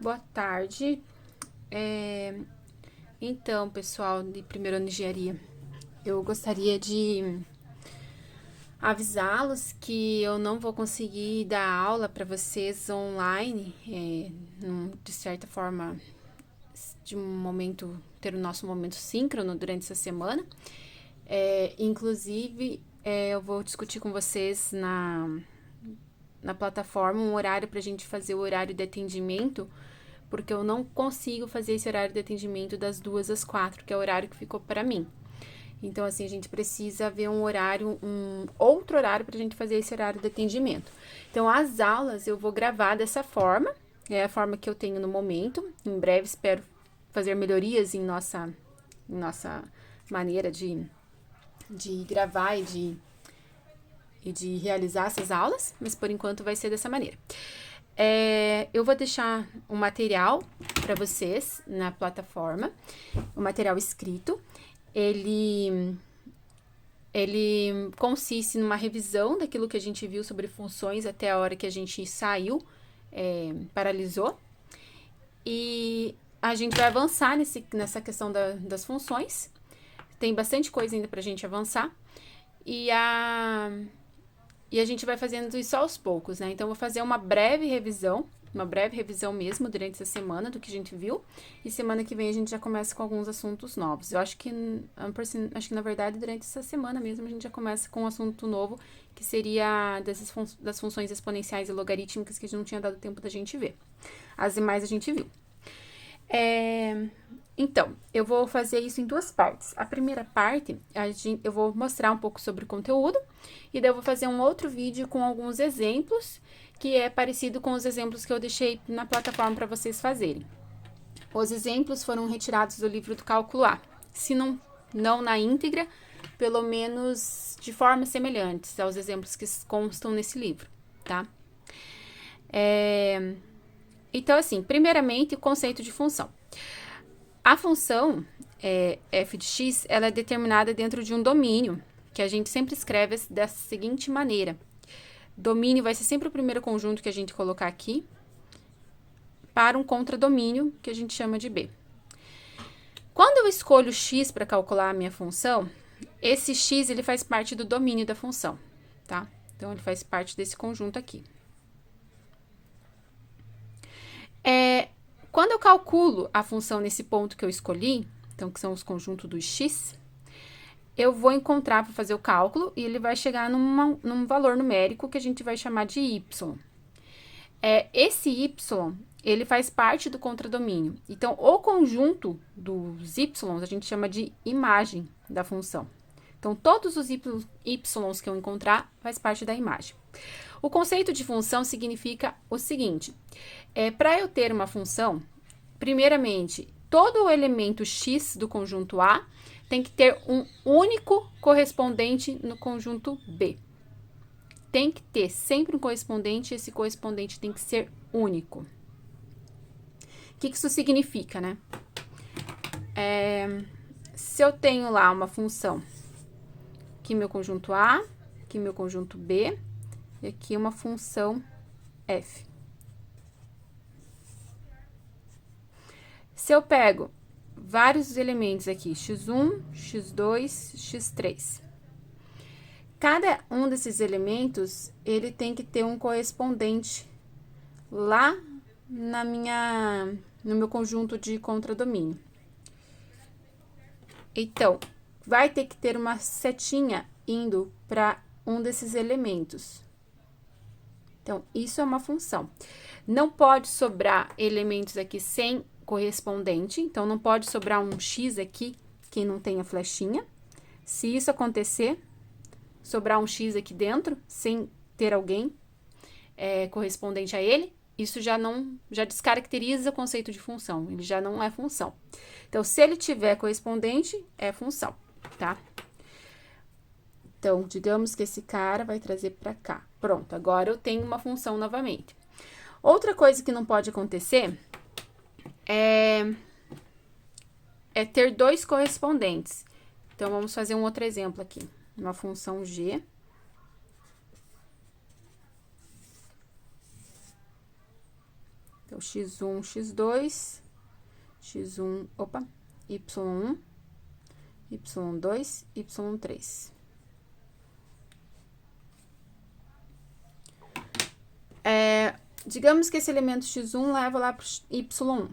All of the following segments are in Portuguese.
Boa tarde. Então, pessoal de primeiro ano de engenharia, eu gostaria de avisá-los que eu não vou conseguir dar aula para vocês online, de certa forma, de um momento, ter o nosso momento síncrono durante essa semana. Inclusive, eu vou discutir com vocês na plataforma um horário para a gente fazer o horário de atendimento, porque eu não consigo fazer esse horário de atendimento das 2 às 4, que é o horário que ficou para mim. Então, assim, a gente precisa ver um horário, um outro horário para a gente fazer esse horário de atendimento. Então, as aulas eu vou gravar dessa forma, é a forma que eu tenho no momento. Em breve, espero fazer melhorias em nossa maneira de gravar e de realizar essas aulas, mas por enquanto vai ser dessa maneira. Eu vou deixar um material para vocês na plataforma, um material escrito. Ele consiste numa revisão daquilo que a gente viu sobre funções até a hora que a gente saiu, paralisou. E a gente vai avançar nessa questão das funções. Tem bastante coisa ainda pra gente avançar. E a gente vai fazendo isso aos poucos, né? Então, eu vou fazer uma breve revisão mesmo durante essa semana do que a gente viu. E semana que vem a gente já começa com alguns assuntos novos. Eu acho que na verdade, durante essa semana mesmo, a gente já começa com um assunto novo, que seria das funções exponenciais e logarítmicas, que a gente não tinha dado tempo da gente ver. As demais a gente viu. Então, eu vou fazer isso em duas partes. A primeira parte, eu vou mostrar um pouco sobre o conteúdo, e daí eu vou fazer um outro vídeo com alguns exemplos, que é parecido com os exemplos que eu deixei na plataforma para vocês fazerem. Os exemplos foram retirados do livro do Cálculo A. Se não na íntegra, pelo menos de formas semelhantes aos exemplos que constam nesse livro, tá? Então, assim, primeiramente, o conceito de função. A função f de x, ela é determinada dentro de um domínio, que a gente sempre escreve dessa seguinte maneira. Domínio vai ser sempre o primeiro conjunto que a gente colocar aqui, para um contradomínio, que a gente chama de B. Quando eu escolho x para calcular a minha função, esse x ele faz parte do domínio da função, tá? Então, ele faz parte desse conjunto aqui. Quando eu calculo a função nesse ponto que eu escolhi, então que são os conjuntos dos x, eu vou encontrar para fazer o cálculo e ele vai chegar num valor numérico que a gente vai chamar de y. Esse y, ele faz parte do contradomínio. Então, o conjunto dos y a gente chama de imagem da função. Então, todos os y que eu encontrar faz parte da imagem. O conceito de função significa o seguinte: para eu ter uma função, primeiramente, todo o elemento x do conjunto A tem que ter um único correspondente no conjunto B. Tem que ter sempre um correspondente, e esse correspondente tem que ser único. O que isso significa, né? Se eu tenho lá uma função, aqui meu conjunto A, aqui meu conjunto B, e aqui uma função f. Se eu pego vários elementos aqui, x1, x2, x3. Cada um desses elementos, ele tem que ter um correspondente lá no meu conjunto de contradomínio. Então, vai ter que ter uma setinha indo para um desses elementos. Então, isso é uma função. Não pode sobrar elementos aqui sem correspondente, então não pode sobrar um x aqui que não tenha flechinha. Se isso acontecer, sobrar um x aqui dentro, sem ter alguém correspondente a ele, isso já descaracteriza o conceito de função, ele já não é função. Então, se ele tiver correspondente, é função, tá? Então, digamos que esse cara vai trazer para cá. Pronto, agora eu tenho uma função novamente. Outra coisa que não pode acontecer é ter dois correspondentes. Então, vamos fazer um outro exemplo aqui. Uma função g. Então, x1, x2, x1, opa, y1, y2, y3. Digamos que esse elemento x1 leva lá para y1.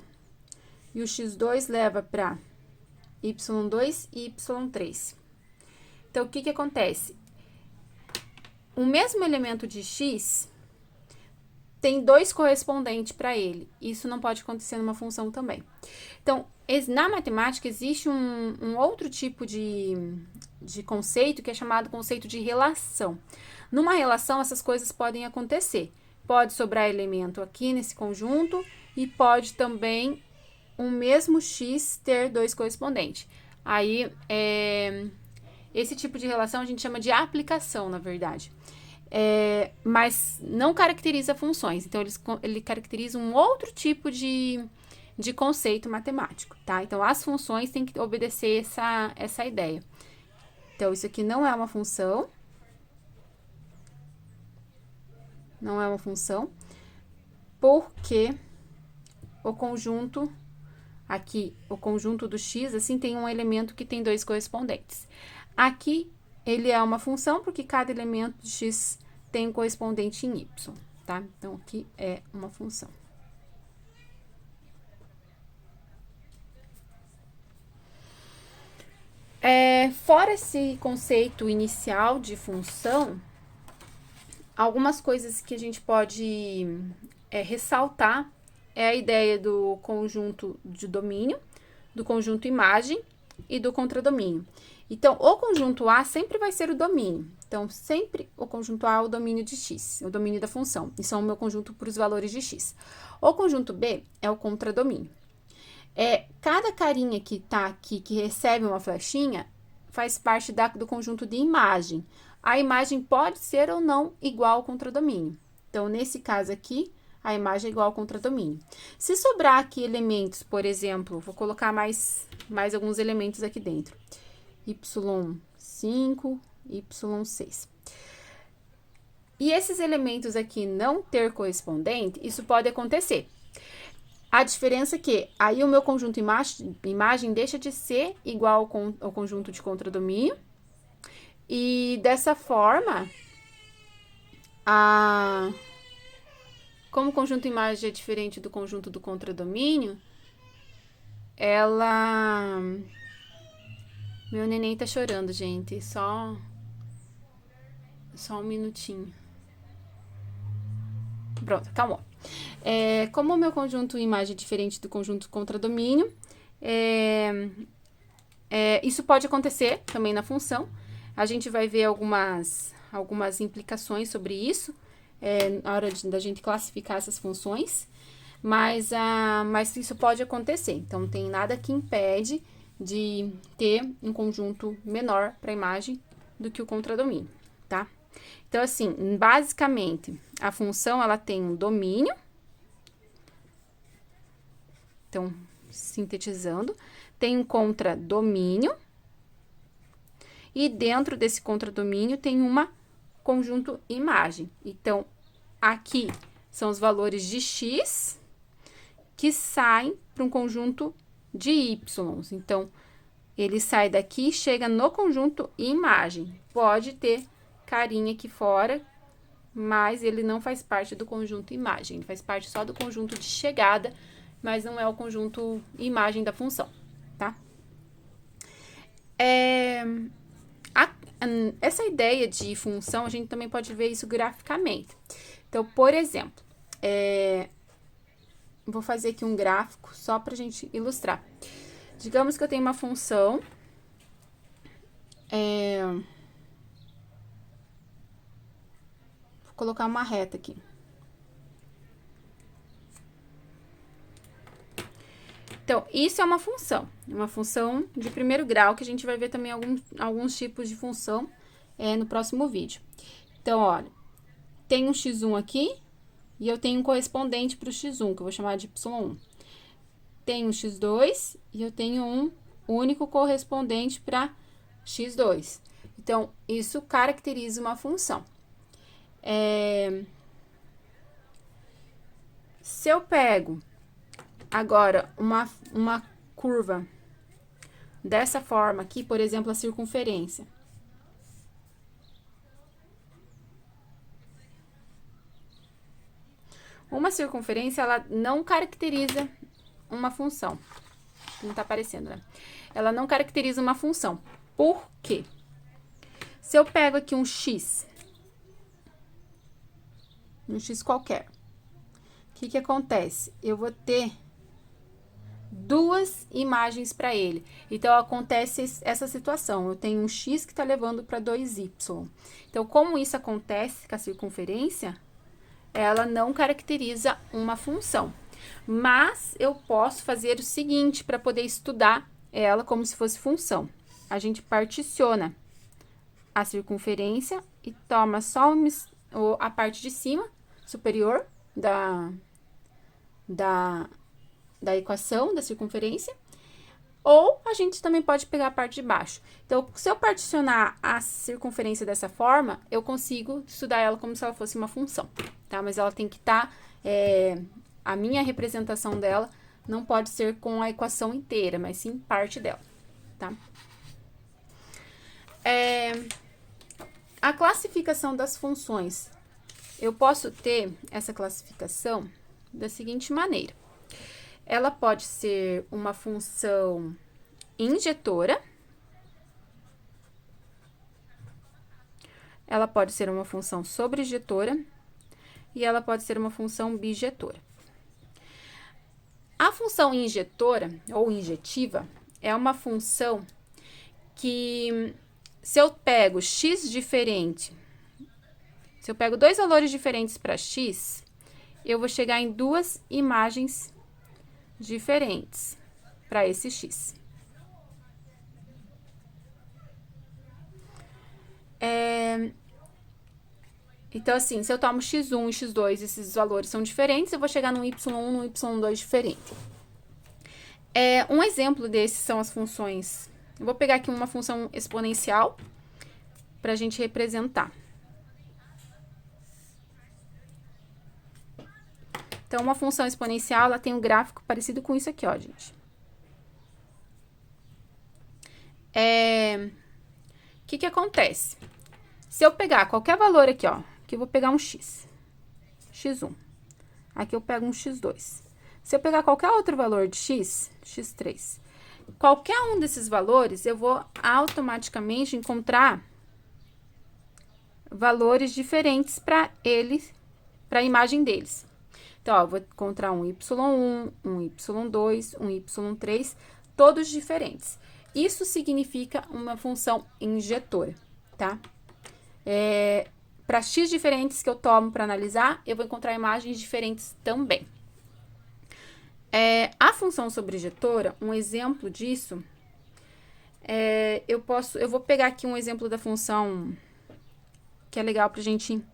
E o x2 leva para y2 e y3. Então, o que que acontece? O mesmo elemento de x tem dois correspondentes para ele. Isso não pode acontecer numa função também. Então, na matemática, existe um outro tipo de conceito que é chamado conceito de relação. Numa relação, essas coisas podem acontecer. Pode sobrar elemento aqui nesse conjunto e pode também o mesmo x ter dois correspondentes. Aí, esse tipo de relação a gente chama de aplicação, na verdade. Mas não caracteriza funções. Então, ele caracteriza um outro tipo de conceito matemático, tá? Então, as funções têm que obedecer essa ideia. Então, isso aqui não é uma função. Não é uma função, porque o conjunto, aqui, o conjunto do x, assim, tem um elemento que tem dois correspondentes. Aqui, ele é uma função, porque cada elemento de x tem um correspondente em y, tá? Então, aqui é uma função. Fora esse conceito inicial de função, algumas coisas que a gente pode ressaltar é a ideia do conjunto de domínio, do conjunto imagem e do contradomínio. Então, o conjunto A sempre vai ser o domínio. Então, sempre o conjunto A é o domínio de x, o domínio da função. Isso é o meu conjunto para os valores de x. O conjunto B é o contradomínio. Cada carinha que tá aqui, que recebe uma flechinha, faz parte do conjunto de imagem. A imagem pode ser ou não igual ao contradomínio. Então, nesse caso aqui, a imagem é igual ao contradomínio. Se sobrar aqui elementos, por exemplo, vou colocar mais alguns elementos aqui dentro. y5, y6. E esses elementos aqui não ter correspondente, isso pode acontecer. A diferença é que aí o meu conjunto imagem deixa de ser igual ao conjunto de contradomínio. E dessa forma, como o conjunto imagem é diferente do conjunto do contradomínio, meu neném tá chorando, gente. Só um minutinho. Pronto, calma. Como o meu conjunto imagem é diferente do conjunto contradomínio, isso pode acontecer também na função. A gente vai ver algumas implicações sobre isso na hora da gente classificar essas funções, mas isso pode acontecer. Então, não tem nada que impede de ter um conjunto menor para a imagem do que o contradomínio, tá? Então, assim, basicamente, a função, ela tem um domínio. Então, sintetizando, tem um contradomínio. E dentro desse contradomínio tem uma conjunto imagem. Então, aqui são os valores de x que saem para um conjunto de y. Então, ele sai daqui e chega no conjunto imagem. Pode ter carinha aqui fora, mas ele não faz parte do conjunto imagem. Ele faz parte só do conjunto de chegada, mas não é o conjunto imagem da função, tá? Essa ideia de função, a gente também pode ver isso graficamente. Então, por exemplo, vou fazer aqui um gráfico só para a gente ilustrar. Digamos que eu tenho uma função. Vou colocar uma reta aqui. Então, isso é uma função de primeiro grau, que a gente vai ver também alguns tipos de função no próximo vídeo. Então, olha, tem um x1 aqui, e eu tenho um correspondente para o x1, que eu vou chamar de y1. Tem um x2, e eu tenho um único correspondente para x2. Então, isso caracteriza uma função. Se eu pego agora uma curva dessa forma aqui, por exemplo, a circunferência. Uma circunferência, ela não caracteriza uma função. Não tá aparecendo, né? Ela não caracteriza uma função. Por quê? Se eu pego aqui um x qualquer, o que acontece? Eu vou ter duas imagens para ele. Então, acontece essa situação. Eu tenho um x que está levando para 2y. Então, como isso acontece com a circunferência, ela não caracteriza uma função. Mas, eu posso fazer o seguinte para poder estudar ela como se fosse função. A gente particiona a circunferência e toma só a parte de cima, superior da equação da circunferência, ou a gente também pode pegar a parte de baixo. Então, se eu particionar a circunferência dessa forma, eu consigo estudar ela como se ela fosse uma função, tá? Mas ela tem que estar, a minha representação dela não pode ser com a equação inteira, mas sim parte dela, tá? A classificação das funções. Eu posso ter essa classificação da seguinte maneira. Ela pode ser uma função injetora. Ela pode ser uma função sobrejetora. E ela pode ser uma função bijetora. A função injetora, ou injetiva, é uma função que, se eu pego x diferente, se eu pego dois valores diferentes para x, eu vou chegar em duas imagens diferentes para esse x. Então, assim, se eu tomo x1 e x2, esses valores são diferentes, eu vou chegar no y1 e no y2 diferente. Um exemplo desses são as funções. Eu vou pegar aqui uma função exponencial para a gente representar. Então, uma função exponencial, ela tem um gráfico parecido com isso aqui, ó, gente. O que acontece? Se eu pegar qualquer valor aqui, ó, aqui eu vou pegar um x1. Aqui eu pego um x2. Se eu pegar qualquer outro valor de x3, qualquer um desses valores, eu vou automaticamente encontrar valores diferentes para eles, para a imagem deles. Então, ó, eu vou encontrar um y1, um y2, um y3, todos diferentes. Isso significa uma função injetora, tá? Para x diferentes que eu tomo para analisar, eu vou encontrar imagens diferentes também. A função sobrejetora, um exemplo disso, eu vou pegar aqui um exemplo da função que é legal para a gente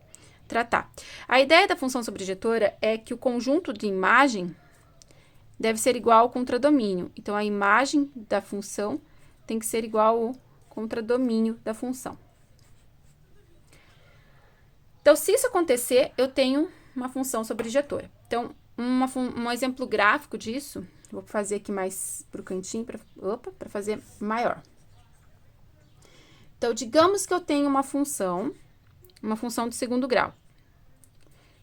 tratar. A ideia da função sobrejetora é que o conjunto de imagem deve ser igual ao contradomínio. Então, a imagem da função tem que ser igual ao contradomínio da função. Então, se isso acontecer, eu tenho uma função sobrejetora. Então, um exemplo gráfico disso, vou fazer aqui mais para o cantinho, para fazer maior. Então, digamos que eu tenho uma função de segundo grau.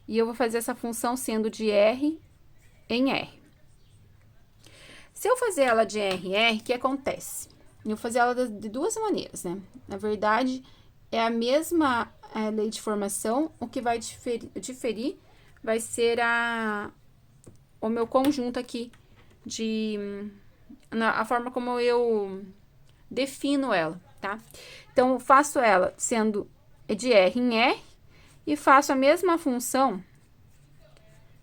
E eu vou fazer essa função sendo de R em R. Se eu fazer ela de R em R, o que acontece? Eu vou fazer ela de duas maneiras, né? Na verdade, é a mesma lei de formação, o que vai diferir vai ser o meu conjunto aqui, a forma como eu defino ela, tá? Então, eu faço ela sendo de R em R e faço a mesma função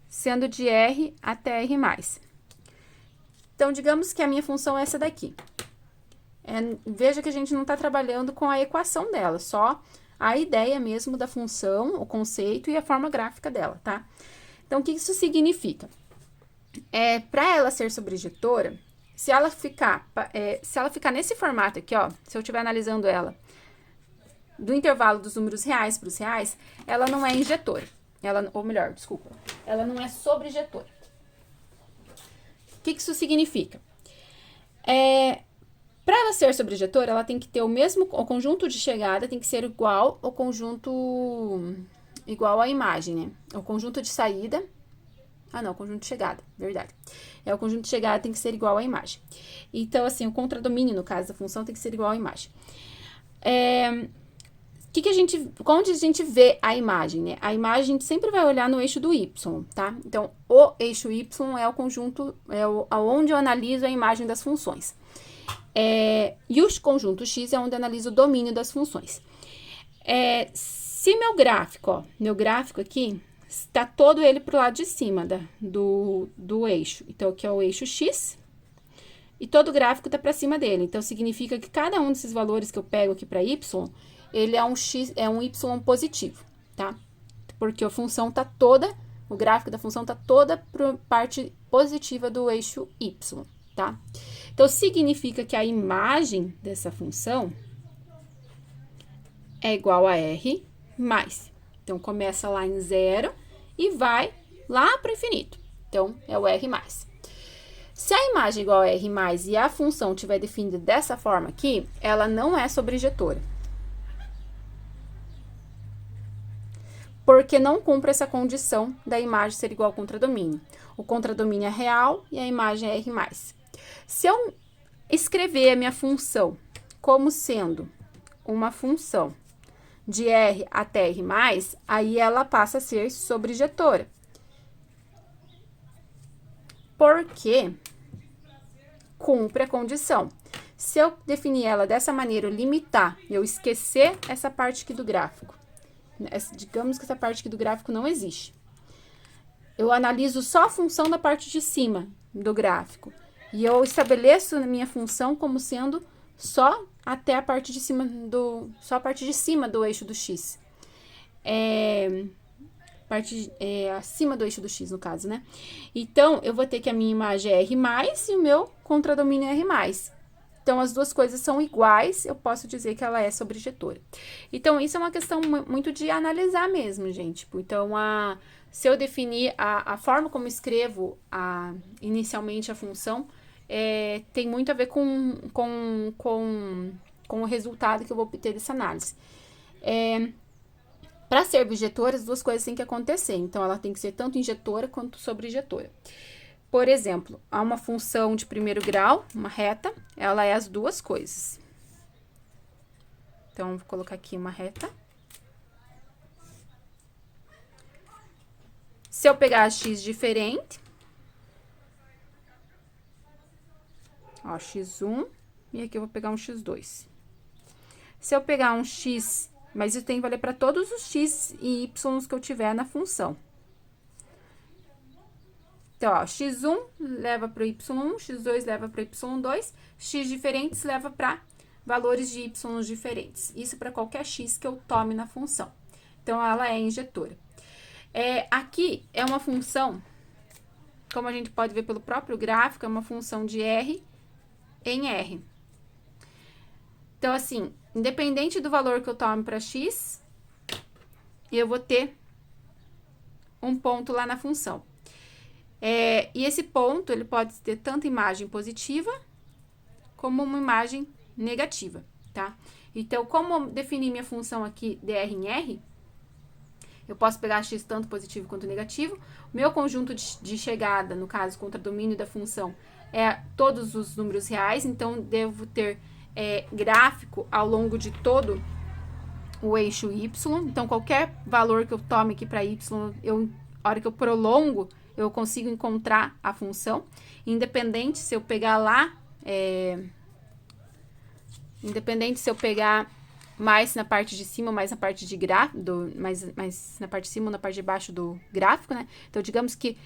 sendo de R até R+. Então, digamos que a minha função é essa daqui. Veja que a gente não está trabalhando com a equação dela, só a ideia mesmo da função, o conceito e a forma gráfica dela, tá? Então, o que isso significa? Para ela ser sobrejetora, se ela ficar nesse formato aqui, ó, se eu estiver analisando ela do intervalo dos números reais para os reais, ela não é injetora. ou melhor, desculpa, ela não é sobrejetora. O que isso significa? Para ela ser sobrejetora, ela tem que ter o conjunto de chegada tem que ser igual à imagem, né? O conjunto de saída, o conjunto de chegada, verdade. O conjunto de chegada tem que ser igual à imagem. Então, assim, o contradomínio, no caso da função, tem que ser igual à imagem. Onde a gente vê a imagem, né? A imagem a gente sempre vai olhar no eixo do y, tá? Então, o eixo y é o conjunto, onde eu analiso a imagem das funções. E o conjunto x é onde eu analiso o domínio das funções. Se meu gráfico aqui, está todo ele pro lado de cima do eixo. Então, aqui é o eixo x, e todo o gráfico está para cima dele. Então, significa que cada um desses valores que eu pego aqui para y, ele é um y positivo, tá? Porque a função tá toda, o gráfico da função tá toda para parte positiva do eixo y, tá? Então, significa que a imagem dessa função é igual a R mais. Então, começa lá em 0 e vai lá para o infinito. Então, é o R mais. Se a imagem é igual a R mais e a função estiver definida dessa forma aqui, ela não é sobrejetora. Porque não cumpre essa condição da imagem ser igual ao contradomínio. O contradomínio é real e a imagem é R mais. Se eu escrever a minha função como sendo uma função de R até R mais, aí ela passa a ser sobrejetora. Porque cumpre a condição. Se eu definir ela dessa maneira, eu limitar, eu esquecer essa parte aqui do gráfico, digamos que essa parte aqui do gráfico não existe. Eu analiso só a função da parte de cima do gráfico. E eu estabeleço a minha função como sendo só até a parte de cima do eixo do x. Acima do eixo do x, no caso, né? Então, eu vou ter que a minha imagem é R+, e o meu contradomínio é R+. Então, as duas coisas são iguais, eu posso dizer que ela é sobrejetora. Então, isso é uma questão muito de analisar mesmo, gente. Então, se eu definir a forma como escrevo inicialmente a função, tem muito a ver com o resultado que eu vou obter dessa análise. Para ser bijetora, as duas coisas têm que acontecer. Então, ela tem que ser tanto injetora quanto sobrejetora. Por exemplo, há uma função de primeiro grau, uma reta, ela é as duas coisas. Então, vou colocar aqui uma reta. Se eu pegar x diferente, ó, x1, e aqui eu vou pegar um x2. Se eu pegar um x, mas isso tem que valer para todos os x e y que eu tiver na função. Então, ó, x1 leva para o y1, x2 leva para o y2, x diferentes leva para valores de y diferentes. Isso para qualquer x que eu tome na função. Então, ela é injetora. Aqui é uma função, como a gente pode ver pelo próprio gráfico, é uma função de R em R. Então, assim, independente do valor que eu tome para x, eu vou ter um ponto lá na função. E esse ponto, ele pode ter tanto imagem positiva, como uma imagem negativa, tá? Então, como eu defini minha função aqui de R em R, eu posso pegar x tanto positivo quanto negativo. O meu conjunto de chegada, no caso, contradomínio da função, é todos os números reais, então, devo ter gráfico ao longo de todo o eixo y. Então, qualquer valor que eu tome aqui para y, a hora que eu prolongo, eu consigo encontrar a função, independente se eu pegar lá, independente se eu pegar mais na parte de cima ou mais na parte de mais na parte de cima ou na parte de baixo do gráfico, né? Então, digamos que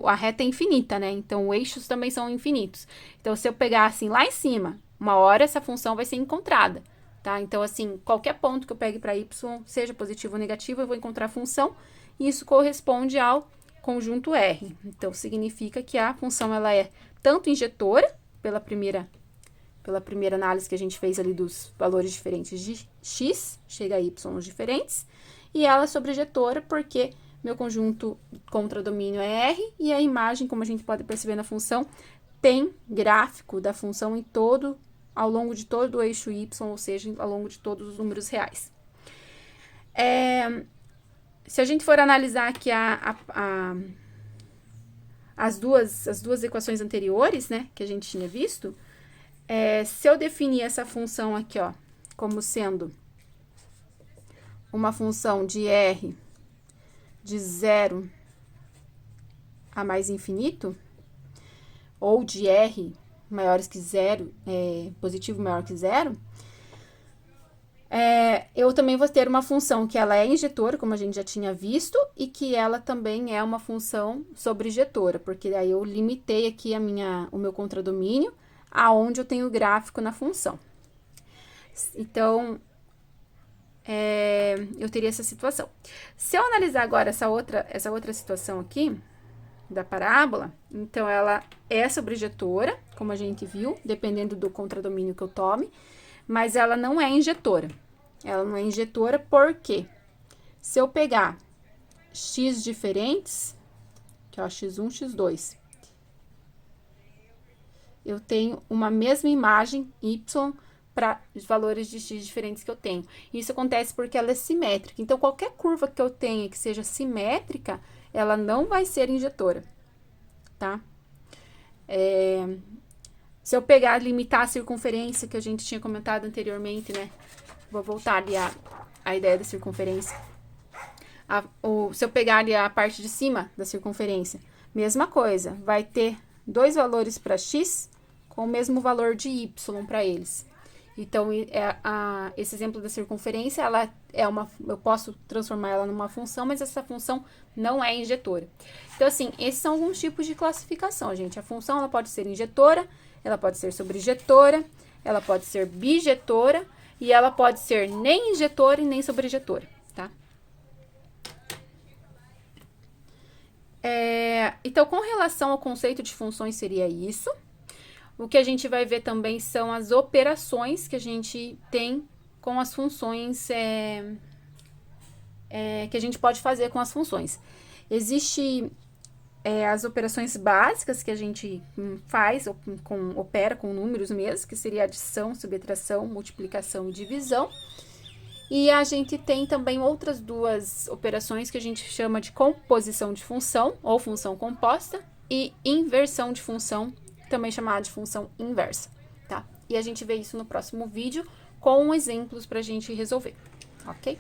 a reta é infinita, né? Então, os eixos também são infinitos. Então, se eu pegar assim lá em cima, uma hora essa função vai ser encontrada, tá? Então, assim, qualquer ponto que eu pegue para y, seja positivo ou negativo, eu vou encontrar a função, e isso corresponde ao conjunto R. Então, significa que a função ela é tanto injetora, pela primeira análise que a gente fez ali dos valores diferentes de x, chega a y diferentes, e ela é sobrejetora porque meu conjunto contradomínio é R, e a imagem, como a gente pode perceber na função, tem gráfico da função ao longo de todo o eixo Y, ou seja, ao longo de todos os números reais. Se a gente for analisar aqui as duas equações anteriores, né, que a gente tinha visto, se eu definir essa função aqui, ó, como sendo uma função de R de 0 a mais infinito, ou de R maiores que 0, positivo maior que 0, eu também vou ter uma função que ela é injetora, como a gente já tinha visto, e que ela também é uma função sobrejetora, porque aí eu limitei aqui o meu contradomínio aonde eu tenho o gráfico na função. Então, eu teria essa situação. Se eu analisar agora essa outra situação aqui, da parábola, então ela é sobrejetora, como a gente viu, dependendo do contradomínio que eu tome, mas ela não é injetora. Ela não é injetora porque se eu pegar x diferentes, que é o x1, x2, eu tenho uma mesma imagem y para os valores de x diferentes que eu tenho. Isso acontece porque ela é simétrica. Então, qualquer curva que eu tenha que seja simétrica, ela não vai ser injetora, tá? Se eu pegar, limitar a circunferência que a gente tinha comentado anteriormente, né? Vou voltar ali a ideia da circunferência. Se eu pegar ali a parte de cima da circunferência, mesma coisa, vai ter dois valores para x com o mesmo valor de y para eles. Então, esse exemplo da circunferência, eu posso transformar ela numa função, mas essa função não é injetora. Então, assim, esses são alguns tipos de classificação, gente. A função, ela pode ser injetora, ela pode ser sobrejetora, ela pode ser bijetora, e ela pode ser nem injetora e nem sobrejetora, tá? Então, com relação ao conceito de funções, seria isso. O que a gente vai ver também são as operações que a gente tem com as funções, que a gente pode fazer com as funções. Existe as operações básicas que a gente faz, opera com números mesmo, que seria adição, subtração, multiplicação e divisão. E a gente tem também outras duas operações que a gente chama de composição de função, ou função composta, e inversão de função, também chamada de função inversa, tá? E a gente vê isso no próximo vídeo com exemplos pra gente resolver, ok?